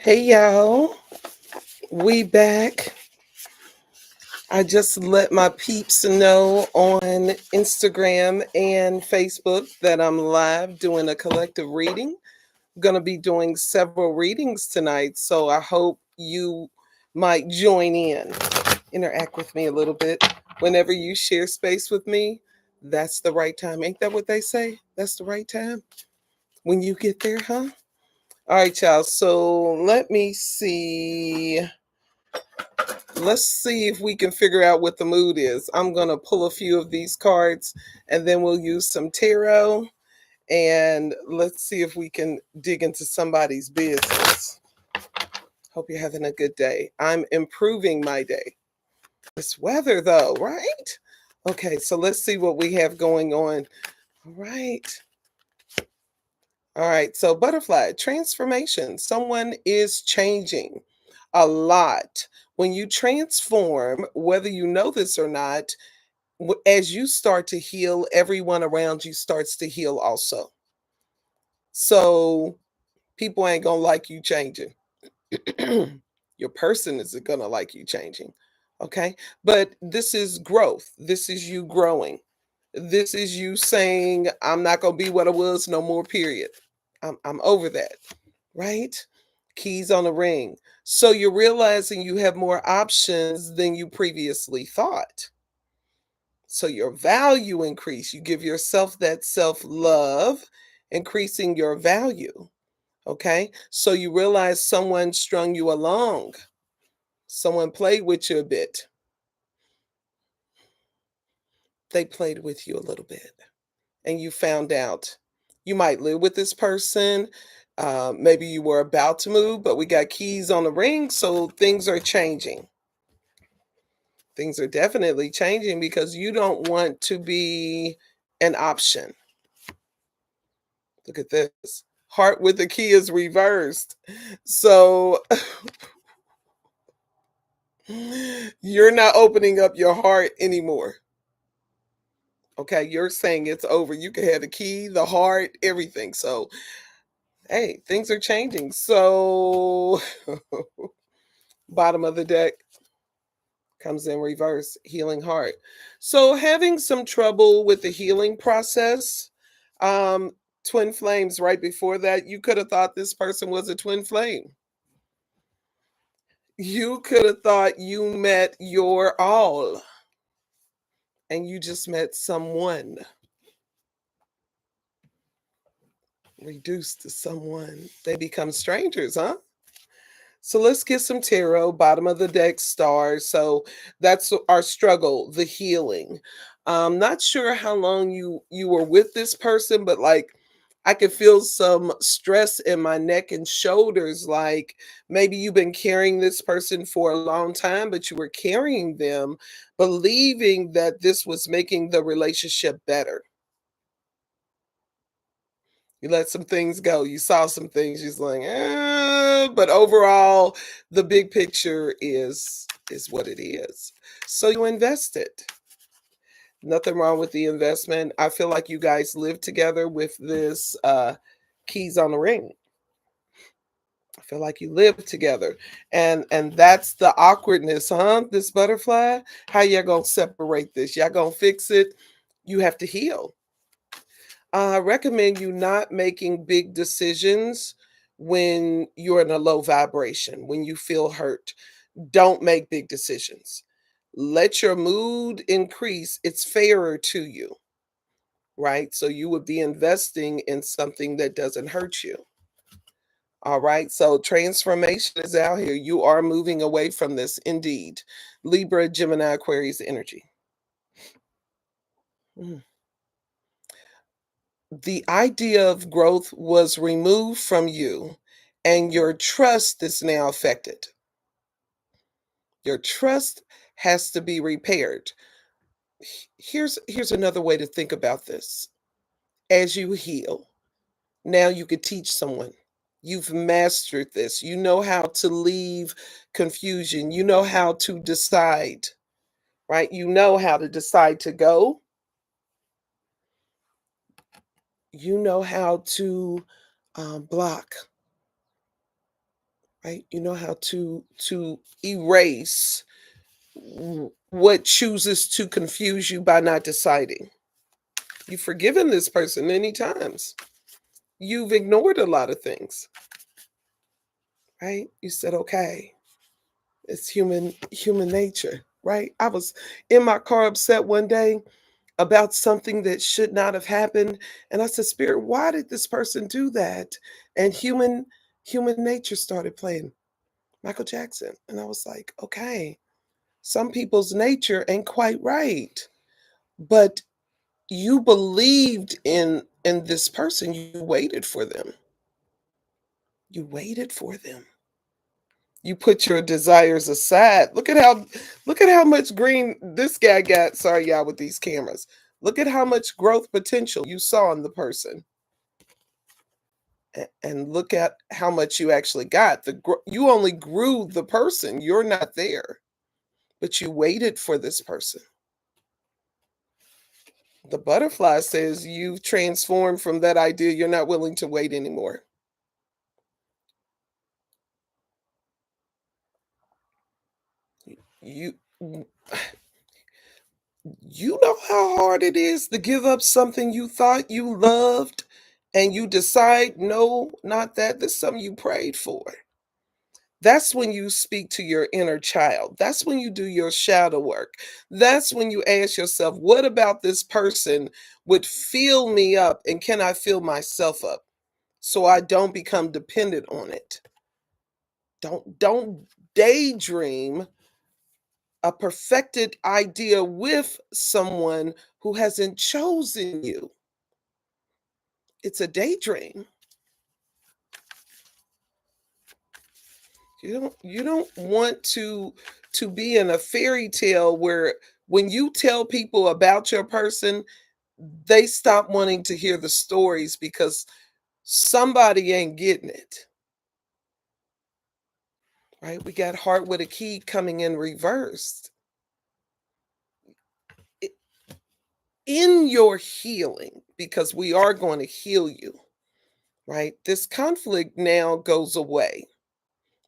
Hey y'all, we back. I just let my peeps know on Instagram and Facebook that I'm live doing a collective reading. I'm going to be doing several readings tonight, so I hope you might join in, interact with me a little bit. Whenever you share space with me, that's the right time. Ain't that what they say? That's the right time when you get there, huh? All right, y'all. So let me see. Let's see if we can figure out what the mood is. I'm going to pull a few of these cards and then we'll use some tarot and let's see if we can dig into somebody's business. Hope you're having a good day. I'm improving my day. This weather, though, right? Okay, so let's see what we have going on. All right. All right, so butterfly transformation. Someone is changing a lot. When you transform, whether you know this or not, as you start to heal, everyone around you starts to heal also. So people ain't gonna like you changing. Your person isn't gonna like you changing. Okay. But this is growth. This is you growing. This is you saying, I'm not gonna be what I was no more, period. I'm over that. Right? Keys on the ring. So you're realizing you have more options than you previously thought. So your value increase. You give yourself that self-love, increasing your value. Okay? So you realize someone strung you along. Someone played with you a bit. They played with you a little bit. And you found out you might live with this person. Maybe you were about to move, but we got keys on the ring. So things are changing. Things are definitely changing because you don't want to be an option. Look at this. Heart with the key is reversed. So you're not opening up your heart anymore. Okay, you're saying it's over. You can have the key, the heart, everything. So, hey, things are changing. So, bottom of the deck comes in reverse, healing heart. So, having some trouble with the healing process. Um, twin flames right before that, you could have thought this person was a twin flame. You could have thought you met your all and you just met someone reduced to someone. They become strangers, huh? So let's get some tarot, bottom of the deck, stars. So that's our struggle, the healing. Not sure how long you were with this person, but like I could feel some stress in my neck and shoulders. Like maybe you've been carrying this person for a long time, but you were carrying them, believing that this was making the relationship better. You let some things go. You saw some things. You're like, but overall, the big picture is what it is. So you invested. Nothing wrong with the investment. I feel like you guys live together with this keys on the ring. I feel like you live together, and that's the awkwardness, huh? This butterfly. How y'all gonna separate this? Y'all gonna fix it? You have to heal. I recommend you not making big decisions when you're in a low vibration, when you feel hurt. Don't make big decisions. Let your mood increase. It's fairer to you, right? So you would be investing in something that doesn't hurt you. All right. So transformation is out here. You are moving away from this indeed. Libra, Gemini, Aquarius energy. Mm. The idea of growth was removed from you and your trust is now affected. Your trust has to be repaired. Here's another way to think about this. As you heal, now you could teach someone. You've mastered this. You know how to leave confusion. You know how to decide, right? You know how to decide to go. You know how to block. right? You know how to erase what chooses to confuse you by not deciding. You've forgiven this person many times. You've ignored a lot of things, right? You said, okay, it's human nature, right? I was in my car upset one day about something that should not have happened. And I said, Spirit, why did this person do that? And human nature started playing Michael Jackson. And I was like, okay, some people's nature ain't quite right. But you believed in this person. You waited for them. You waited for them. You put your desires aside. Look at how much green this guy got. Sorry, y'all, with these cameras. Look at how much growth potential you saw in the person. And look at how much you actually got. You only grew the person. You're not there, but you waited for this person. The butterfly says you've transformed from that idea. You're not willing to wait anymore. You you know how hard it is to give up something you thought you loved and you decide, no, not that. This is something you prayed for. That's when you speak to your inner child. That's when you do your shadow work. That's when you ask yourself, what about this person would fill me up and can I fill myself up so I don't become dependent on it? Don't daydream a perfected idea with someone who hasn't chosen you. It's a daydream. You don't want to be in a fairy tale where when you tell people about your person, they stop wanting to hear the stories because somebody ain't getting it. Right? We got Heart with a Key coming in reversed. I- In your healing, because we are going to heal you, right? This conflict now goes away.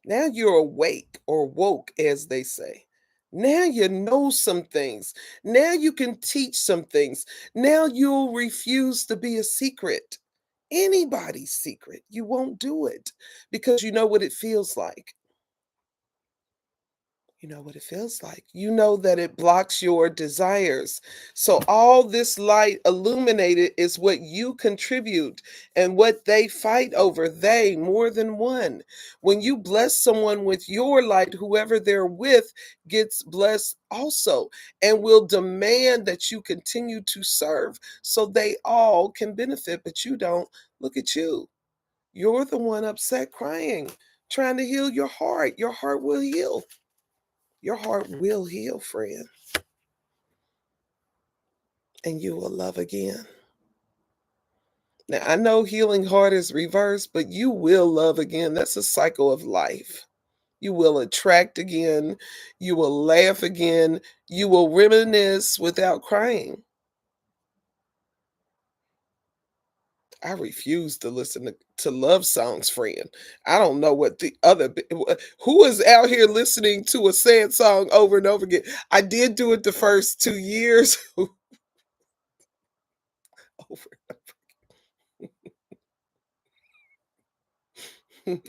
Now you're awake or woke, as they say. Now you know some things. Now you can teach some things. Now you'll refuse to be a secret, anybody's secret. You won't do it because you know what it feels like. You know what it feels like. You know that it blocks your desires. So, all this light illuminated is what you contribute and what they fight over. They, more than one. When you bless someone with your light, whoever they're with gets blessed also and will demand that you continue to serve so they all can benefit, but you don't. Look at you. You're the one upset crying, trying to heal your heart. Your heart will heal. Your heart will heal, friend, and you will love again. Now, I know healing heart is reversed, but you will love again. That's a cycle of life. You will attract again. You will laugh again. You will reminisce without crying. I refuse to listen to love songs, friend. I don't know what the other who is out here listening to a sad song over and over again. I did do it the first 2 years. Over. I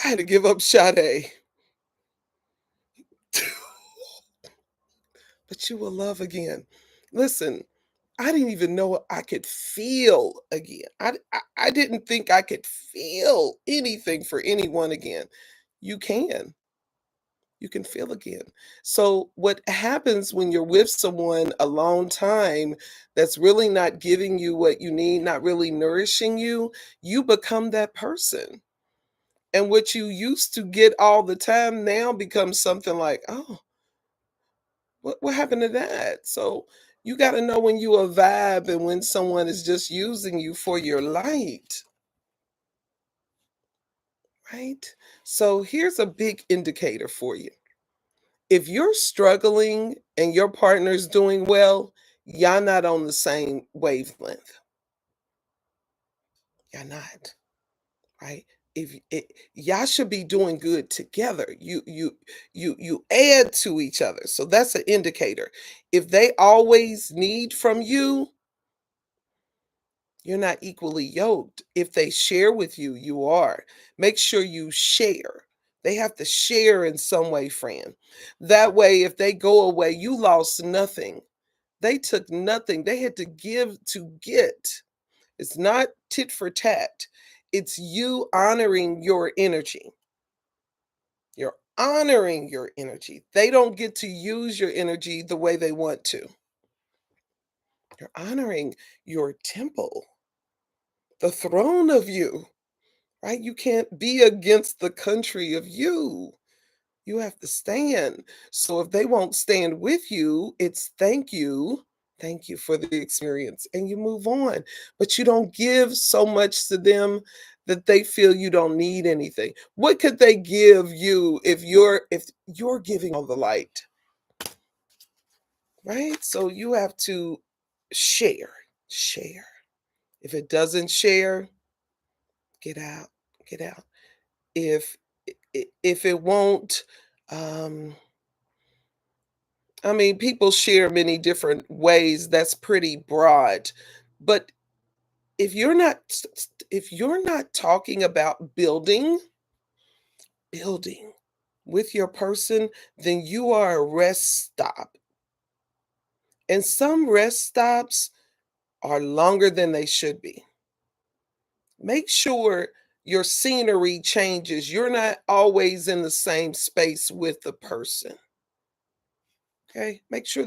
had to give up Sade. But you will love again. Listen, I didn't even know I could feel again. I didn't think I could feel anything for anyone again. You can. You can feel again. So, what happens when you're with someone a long time that's really not giving you what you need, not really nourishing you, you become that person. And what you used to get all the time now becomes something like, oh, what happened to that? So you got to know when you a vibe and when someone is just using you for your light, right? So here's a big indicator for you. If you're struggling and your partner's doing well, y'all not on the same wavelength. You're not, right? Y'all should be doing good together. You add to each other. So that's an indicator. If they always need from you, you're not equally yoked. If they share with you, you are. Make sure you share. They have to share in some way, friend. That way, if they go away, you lost nothing. They took nothing. They had to give to get. It's not tit for tat. It's you honoring your energy. You're honoring your energy. They don't get to use your energy the way they want to. You're honoring your temple, the throne of you, right? You can't be against the country of you. You have to stand. So if they won't stand with you, it's thank you. Thank you for the experience. And you move on. But you don't give so much to them that they feel you don't need anything. What could they give you if you're giving all the light, right? So you have to share. Share. If it doesn't share, get out. Get out. If if it won't um I mean, people share many different ways. That's pretty broad. But if you're not talking about building with your person, then you are a rest stop. And some rest stops are longer than they should be. Make sure your scenery changes. You're not always in the same space with the person. Okay? Make sure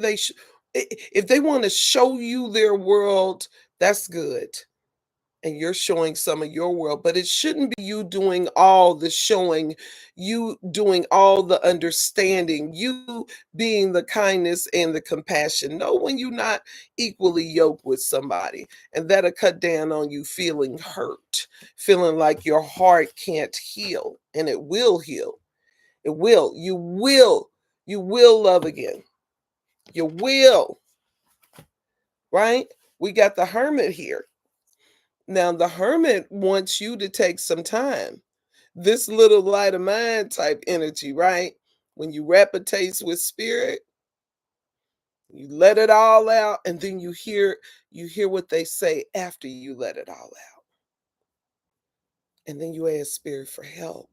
if they want to show you their world, that's good. And you're showing some of your world, but it shouldn't be you doing all the showing, you doing all the understanding, you being the kindness and the compassion. Know when you're not equally yoked with somebody, and that'll cut down on you feeling hurt, feeling like your heart can't heal, and it will heal. It will. You will love again. You will, right? We got the hermit here. Now, the hermit wants you to take some time. This little light of mine type energy, right? When you wrap a taste with spirit, you let it all out, and then you hear what they say after you let it all out. And then you ask spirit for help.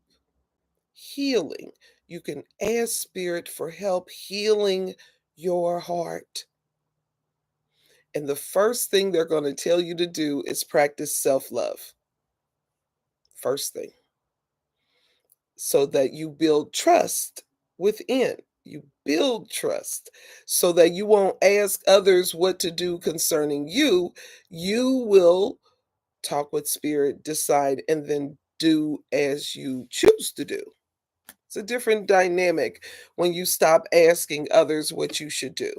Healing. You can ask spirit for help healing your heart. And the first thing they're going to tell you to do is practice self-love. First thing. So that you build trust within. You build trust so that you won't ask others what to do concerning you. You will talk with spirit, decide, and then do as you choose to do. It's a different dynamic when you stop asking others what you should do.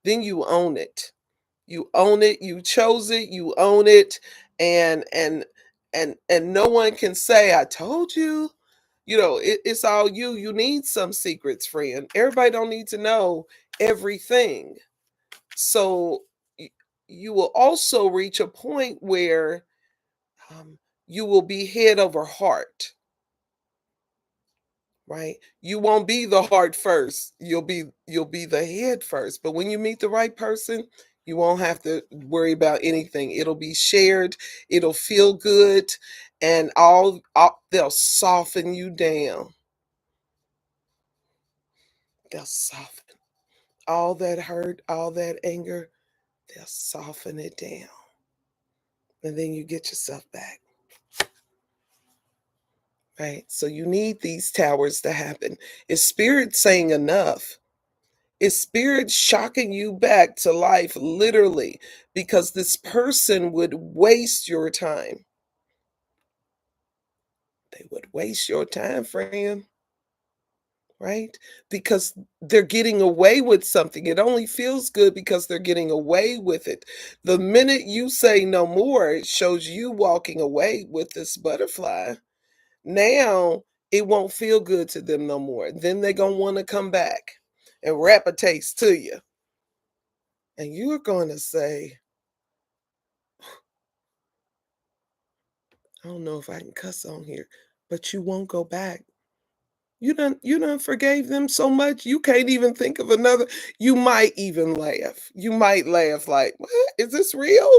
Then you own it. You own it, you chose it, you own it, and no one can say, "I told you." It's all you. You need some secrets, friend. Everybody don't need to know everything. So you will also reach a point where you will be head over heart, right? You won't be the heart first. You'll be the head first. But when you meet the right person, you won't have to worry about anything. It'll be shared. It'll feel good, and all they'll soften you down. They'll soften all that hurt, all that anger. They'll soften it down, and then you get yourself back. Right. So you need these towers to happen. Is spirit saying enough? Is spirit shocking you back to life literally because this person would waste your time? They would waste your time, friend, right? Because they're getting away with something. It only feels good because they're getting away with it. The minute you say no more, it shows you walking away with this butterfly. Now it won't feel good to them no more. Then they're going to want to come back and wrap a taste to you. And you're going to say, I don't know if I can cuss on here, but you won't go back. You done forgave them so much, you can't even think of another. You might even laugh. You might laugh like, "What? Is this real?"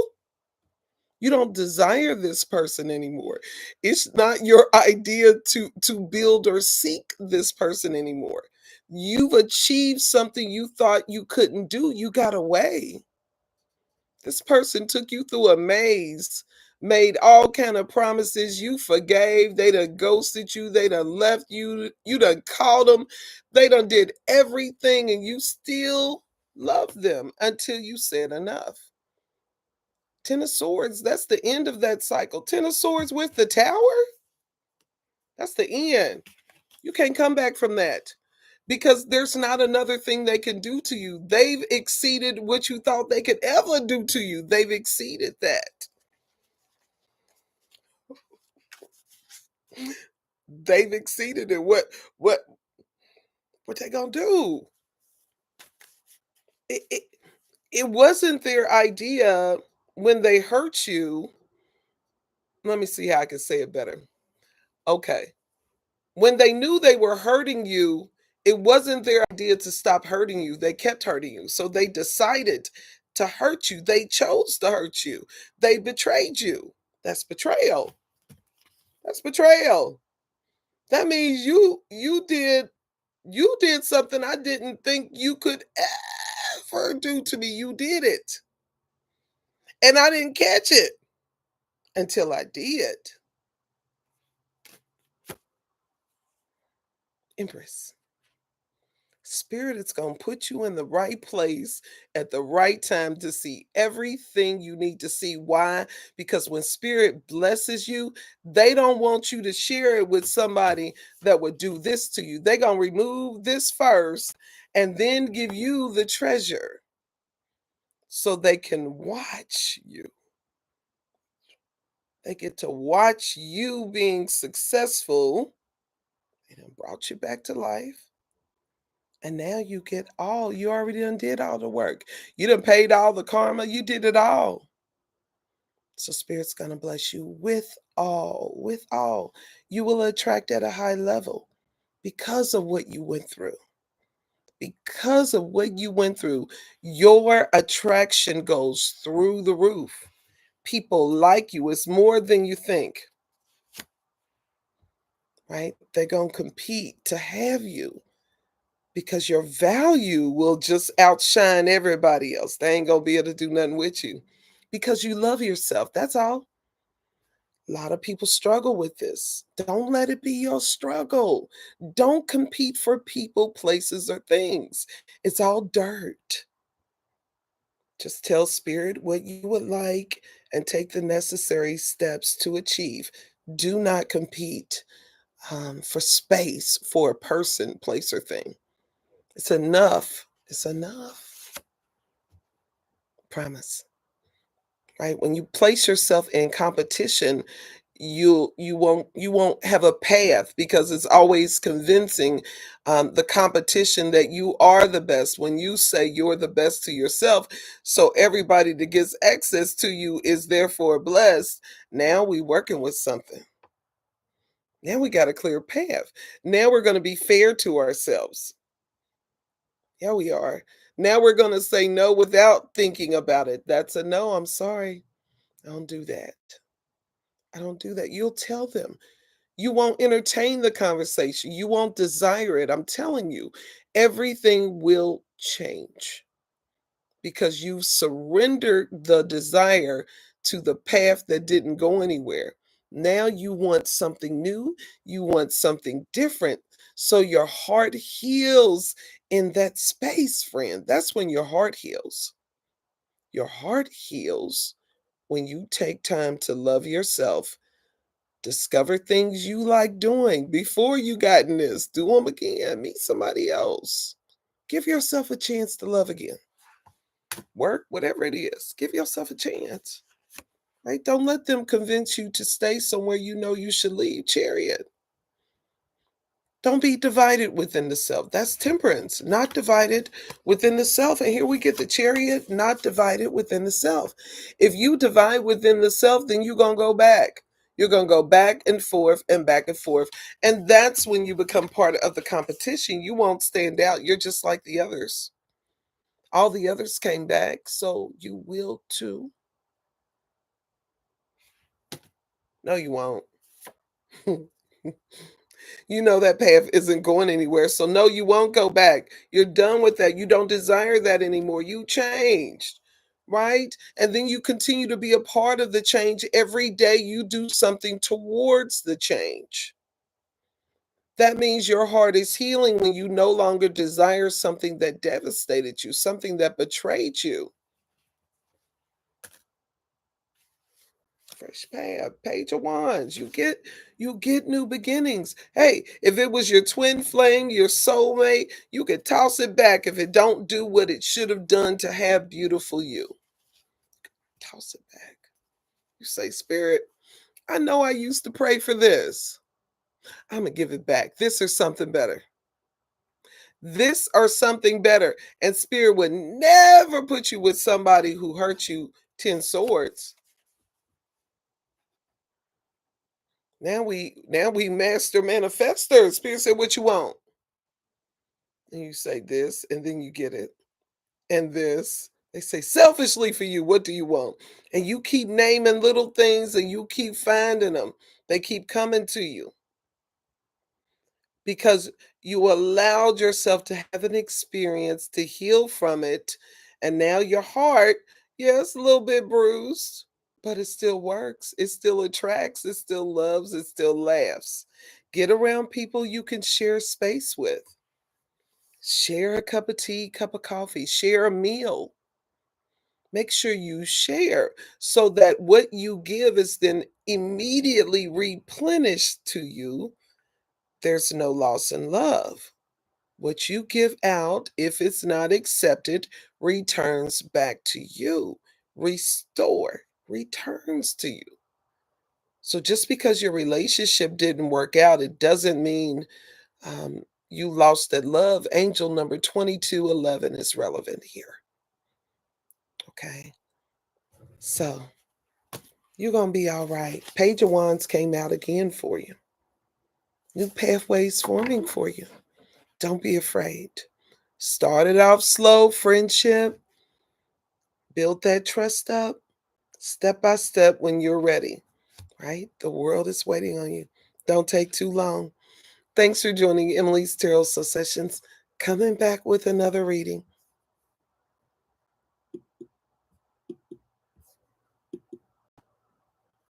You don't desire this person anymore. It's not your idea to build or seek this person anymore. You've achieved something you thought you couldn't do. You got away. This person took you through a maze, made all kind of promises, you forgave, they done ghosted you, they done left you, you done called them, they done did everything, and you still love them until you said enough. Ten of Swords, that's the end of that cycle. Ten of Swords with the Tower, that's the end. You can't come back from that because there's not another thing they can do to you. They've exceeded what you thought they could ever do to you. They've exceeded that. They've exceeded it. What they gonna do? It it wasn't their idea when they hurt you. Let me see how I can say it better. Okay. When they knew they were hurting you, it wasn't their idea to stop hurting you. They kept hurting you. So they decided to hurt you. They chose to hurt you. They betrayed you. That's betrayal. That's betrayal. That means you did something I didn't think you could ever do to me. You did it. And I didn't catch it until I did. Empress. Spirit is going to put you in the right place at the right time to see everything you need to see. Why? Because when Spirit blesses you, they don't want you to share it with somebody that would do this to you. They're going to remove this first and then give you the treasure so they can watch you. They get to watch you being successful. They done brought you back to life. And now you get all, you already done did all the work. You done paid all the karma. You did it all. So Spirit's gonna bless you with all, with all. You will attract at a high level because of what you went through. Because of what you went through, your attraction goes through the roof. People like you. It's more than you think. Right? They're going to compete to have you because your value will just outshine everybody else. They ain't going to be able to do nothing with you because you love yourself. That's all. A lot of people struggle with this. Don't let it be your struggle. Don't compete for people, places, or things. It's all dirt. Just tell Spirit what you would like and take the necessary steps to achieve. Do not compete for space for a person, place, or thing. It's enough. It's enough. Promise. Right? When you place yourself in competition, you won't have a path because it's always convincing the competition that you are the best when you say you're the best to yourself. So everybody that gets access to you is therefore blessed. Now we working with something. Now we got a clear path. Now we're going to be fair to ourselves. Yeah, we are. Now we're going to say no without thinking about it. That's a no. I'm sorry. I don't do that. I don't do that. You'll tell them. You won't entertain the conversation. You won't desire it. I'm telling you, everything will change because you surrendered the desire to the path that didn't go anywhere. Now you want something new, you want something different. So your heart heals in that space, friend. That's when your heart heals. Your heart heals when you take time to love yourself, discover things you like doing before you got in this, do them again, meet somebody else. Give yourself a chance to love again. Work, whatever it is, give yourself a chance. Right? Don't let them convince you to stay somewhere you know you should leave. Chariot. Don't be divided within the self. That's temperance, not divided within the self. And here we get the chariot, not divided within the self. If you divide within the self, then you're going to go back. You're going to go back and forth and back and forth. And that's when you become part of the competition. You won't stand out. You're just like the others. All the others came back, so you will too. No, you won't. You know that path isn't going anywhere. So, no, you won't go back. You're done with that. You don't desire that anymore. You changed, right? And then you continue to be a part of the change. Every day you do something towards the change. That means your heart is healing when you no longer desire something that devastated you, something that betrayed you. Fresh path, page of wands. You get new beginnings. Hey, if it was your twin flame, your soulmate, you could toss it back if it don't do what it should have done to have beautiful you. Toss it back. You say, Spirit, I know I used to pray for this. I'm gonna give it back. This or something better. This or something better. And Spirit would never put you with somebody who hurt you 10 swords. Now we master manifestors. Spirit said, what you want? And you say this, and then you get it. And this. They say, selfishly for you, what do you want? And you keep naming little things and you keep finding them. They keep coming to you because you allowed yourself to have an experience to heal from it. And now your heart, yeah, it's a little bit bruised, but it still works. It still attracts. It still loves. It still laughs. Get around people you can share space with. Share a cup of tea, cup of coffee, share a meal. Make sure you share so that what you give is then immediately replenished to you. There's no loss in love. What you give out, if it's not accepted, returns back to you. Restore, returns to you. So just because your relationship didn't work out, it doesn't mean you lost that love. Angel number 2211 is relevant here. Okay. So you're going to be all right. Page of Wands came out again for you. New pathways forming for you. Don't be afraid. Started off slow, friendship. Build that trust up step by step when you're ready, right? The world is waiting on you. Don't take too long. Thanks for joining Emily's Tarot Sessions. Coming back with another reading.